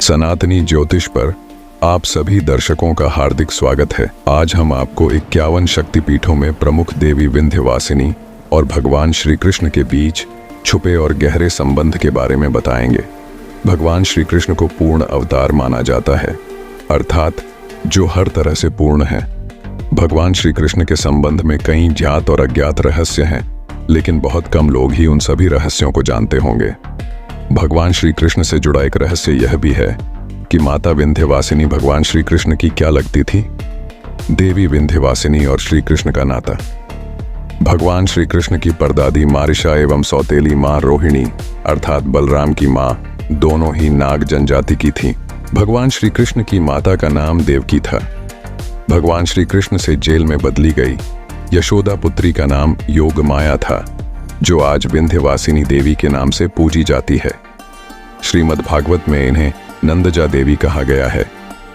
सनातनी ज्योतिष पर आप सभी दर्शकों का हार्दिक स्वागत है। आज हम आपको 51 शक्तिपीठों में प्रमुख देवी विंध्यवासिनी और भगवान श्री कृष्ण के बीच छुपे और गहरे संबंध के बारे में बताएंगे। भगवान श्री कृष्ण को पूर्ण अवतार माना जाता है, अर्थात जो हर तरह से पूर्ण है। भगवान श्री कृष्ण के संबंध में कई ज्ञात और अज्ञात रहस्य हैं, लेकिन बहुत कम लोग ही उन सभी रहस्यों को जानते होंगे। भगवान श्री कृष्ण से जुड़ा एक रहस्य यह भी है कि माता विंध्यवासिनी भगवान श्री कृष्ण की क्या लगती थी। देवी विंध्यवासिनी और श्री कृष्ण का नाता। भगवान श्री कृष्ण की परदादी मारिशा एवं सौतेली मां रोहिणी अर्थात बलराम की मां दोनों ही नाग जनजाति की थीं। भगवान श्री कृष्ण की माता का नाम देवकी था। भगवान श्री कृष्ण से जेल में बदली गई यशोदा पुत्री का नाम योगमाया था, जो आज विंध्यवासिनी देवी के नाम से पूजी जाती है। श्रीमद् भागवत में इन्हें नंदजा देवी कहा गया है,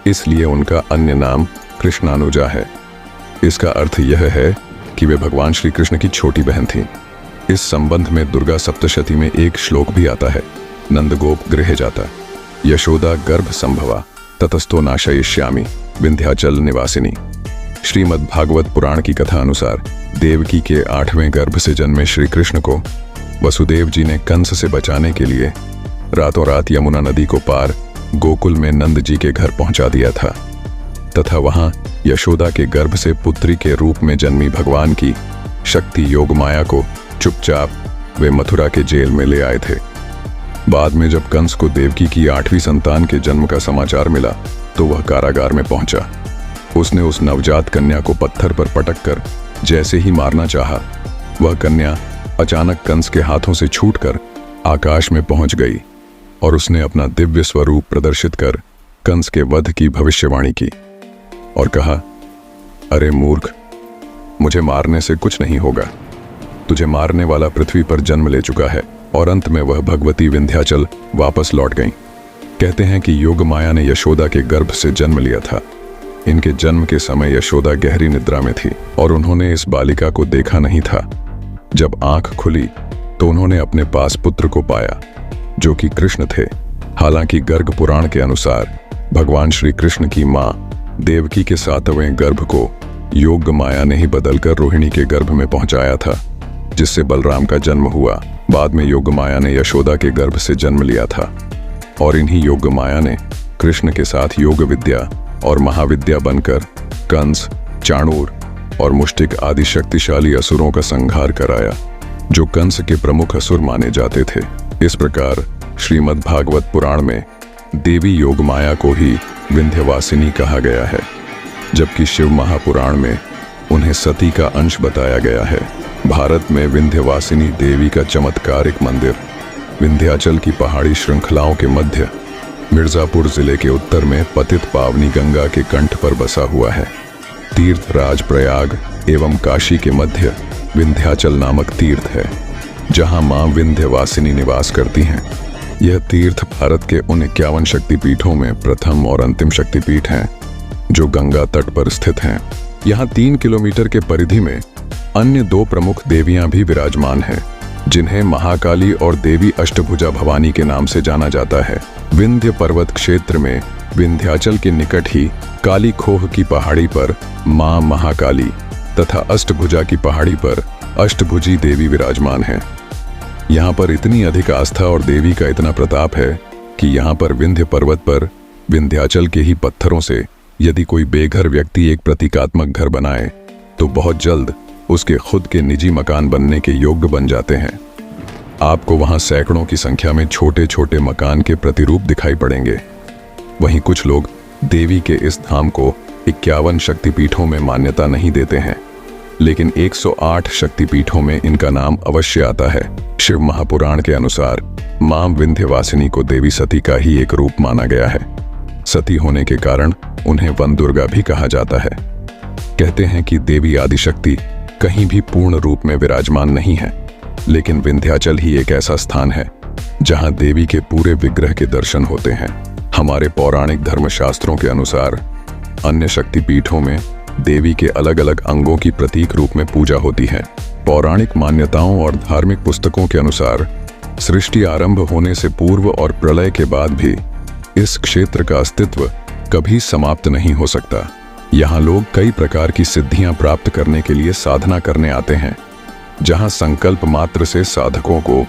इसलिए उनका अन्य नाम कृष्णानुजा है। इसका अर्थ यह है कि वे भगवान श्री कृष्ण की छोटी बहन थीं। इस संबंध में दुर्गा सप्तशती में एक श्लोक भी आता है, नंदगोप गृहे जाता यशोदा गर्भ संभवा ततस्थो नाशयिष्यामि विंध्याचल निवासिनी। श्रीमद् भागवत पुराण की कथा अनुसार देवकी के 8वें गर्भ से जन्मे श्री कृष्ण को वसुदेव जी ने कंस से बचाने के लिए रातों रात यमुना नदी को पार गोकुल में नंद जी के घर पहुंचा दिया था, तथा वहां यशोदा के गर्भ से पुत्री के रूप में जन्मी भगवान की शक्ति योगमाया को चुपचाप वे मथुरा के जेल में ले आए थे। बाद में जब कंस को देवकी की 8वीं संतान के जन्म का समाचार मिला तो वह कारागार में पहुंचा। उसने उस नवजात कन्या को पत्थर पर पटक कर जैसे ही मारना चाहा, वह कन्या अचानक कंस के हाथों से छूटकर आकाश में पहुंच गई और उसने अपना दिव्य स्वरूप प्रदर्शित कर कंस के वध की भविष्यवाणी की और कहा, अरे मूर्ख, मुझे मारने से कुछ नहीं होगा। तुझे मारने वाला पृथ्वी पर जन्म ले चुका है। और अंत में वह भगवती विंध्याचल वापस लौट गईं। कहते हैं कि योगमाया ने यशोदा के गर्भ से जन्म लिया था। इनके जन्म के समय यशोदा गहरी निद्रा में थी और उन्होंने इस बालिका को देखा नहीं था। जब आंख खुली तो उन्होंने अपने पास पुत्र को पाया, जो कि कृष्ण थे। हालांकि गर्ग पुराण के अनुसार भगवान श्री कृष्ण की मां देवकी के 7वें गर्भ को योगमाया ने ही बदलकर रोहिणी के गर्भ में पहुंचाया था, जिससे बलराम का जन्म हुआ। बाद में योगमाया ने यशोदा के गर्भ से जन्म लिया था और इन्हीं योगमाया ने कृष्ण के साथ योग विद्या और महाविद्या बनकर कंस, चाणूर और मुष्टिक आदि शक्तिशाली असुरों का संहार कराया, जो कंस के प्रमुख असुर माने जाते थे। इस प्रकार श्रीमद् भागवत पुराण में देवी योगमाया को ही विंध्यवासिनी कहा गया है, जबकि शिव महापुराण में उन्हें सती का अंश बताया गया है। भारत में विंध्यवासिनी देवी का चमत्कारिक मंदिर विंध्याचल की पहाड़ी श्रृंखलाओं के मध्य मिर्जापुर जिले के उत्तर में पतित पावनी गंगा के कंठ पर बसा हुआ है। तीर्थराज प्रयाग एवं काशी के मध्य विंध्याचल नामक तीर्थ है, जहां मां विंध्यवासिनी निवास करती हैं। यह तीर्थ भारत के उन 51 शक्तिपीठों में प्रथम और अंतिम शक्तिपीठ हैं, जो गंगा तट पर स्थित हैं। यहाँ 3 किलोमीटर के परिधि में अन्य 2 प्रमुख देवियां भी विराजमान हैं, जिन्हें महाकाली और देवी अष्टभुजा भवानी के नाम से जाना जाता है। विंध्य पर्वत क्षेत्र में विंध्याचल के निकट ही काली खोह की पहाड़ी पर मां महाकाली तथा अष्टभुजा की पहाड़ी पर अष्टभुजी देवी विराजमान हैं। यहाँ पर इतनी अधिक आस्था और देवी का इतना प्रताप है कि यहाँ पर विंध्य पर्वत पर विंध्याचल के ही पत्थरों से यदि कोई बेघर व्यक्ति एक प्रतीकात्मक घर बनाए तो बहुत जल्द उसके खुद के निजी मकान बनने के योग्य बन जाते हैं। आपको वहां सैकड़ों की संख्या में छोटे छोटे मकान के प्रतिरूप दिखाई पड़ेंगे। वहीं कुछ लोग देवी के इस धाम को 51 शक्तिपीठों में मान्यता नहीं देते हैं, लेकिन 108 शक्तिपीठों में इनका नाम अवश्य आता है। शिव महापुराण के अनुसार मां विंध्यवासिनी को देवी सती का ही एक रूप माना गया है। सती होने के कारण उन्हें वन दुर्गा भी कहा जाता है। कहते हैं कि देवी आदिशक्ति कहीं भी पूर्ण रूप में विराजमान नहीं है, लेकिन विंध्याचल ही एक ऐसा स्थान है जहां देवी के पूरे विग्रह के दर्शन होते हैं। हमारे पौराणिक धर्मशास्त्रों के अनुसार अन्य शक्तिपीठों में देवी के अलग अलग अंगों की प्रतीक रूप में पूजा होती है। पौराणिक मान्यताओं और धार्मिक पुस्तकों के अनुसार सृष्टि आरंभ होने से पूर्व और प्रलय के बाद भी इस क्षेत्र का अस्तित्व कभी समाप्त नहीं हो सकता। यहाँ लोग कई प्रकार की सिद्धियां प्राप्त करने के लिए साधना करने आते हैं। जहाँ संकल्प मात्र से साधकों को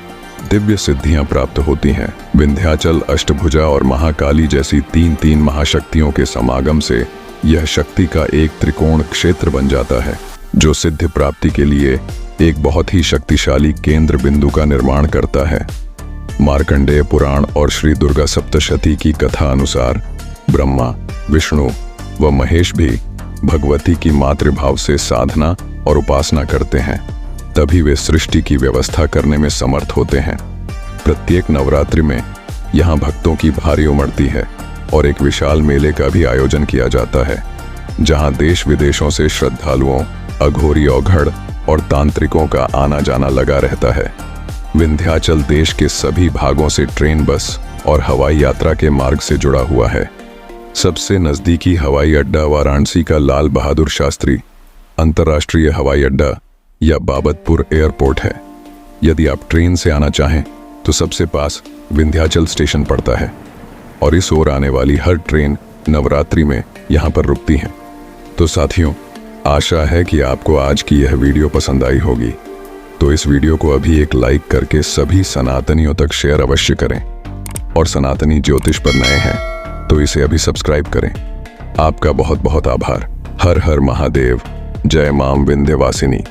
दिव्य सिद्धियां प्राप्त होती हैं। विंध्याचल, अष्टभुजा और महाकाली जैसी तीन महाशक्तियों के समागम से यह शक्ति का एक त्रिकोण क्षेत्र बन जाता है, जो सिद्धि प्राप्ति के लिए एक बहुत ही शक्तिशाली केंद्र बिंदु का निर्माण करता है। मार्कंडेय पुराण और श्री दुर्गा सप्तशती की कथा अनुसार ब्रह्मा, विष्णु व महेश भी भगवती की मातृभाव से साधना और उपासना करते हैं, तभी वे सृष्टि की व्यवस्था करने में समर्थ होते हैं। प्रत्येक नवरात्रि में यहाँ भक्तों की भारी उमड़ती है और एक विशाल मेले का भी आयोजन किया जाता है, जहाँ देश विदेशों से श्रद्धालुओं, अघोरी औघड़ और तांत्रिकों का आना जाना लगा रहता है। विंध्याचल देश के सभी भागों से ट्रेन, बस और हवाई यात्रा के मार्ग से जुड़ा हुआ है। सबसे नजदीकी हवाई अड्डा वाराणसी का लाल बहादुर शास्त्री अंतर्राष्ट्रीय हवाई अड्डा या बाबतपुर एयरपोर्ट है। यदि आप ट्रेन से आना चाहें तो सबसे पास विंध्याचल स्टेशन पड़ता है और इस ओर आने वाली हर ट्रेन नवरात्रि में यहाँ पर रुकती है। तो साथियों, आशा है कि आपको आज की यह वीडियो पसंद आई होगी। तो इस वीडियो को अभी एक लाइक करके सभी सनातनियों तक शेयर अवश्य करें और सनातनी ज्योतिष पर नए हैं तो इसे अभी सब्सक्राइब करें। आपका बहुत बहुत आभार। हर हर महादेव। जय मां विंध्यवासिनी।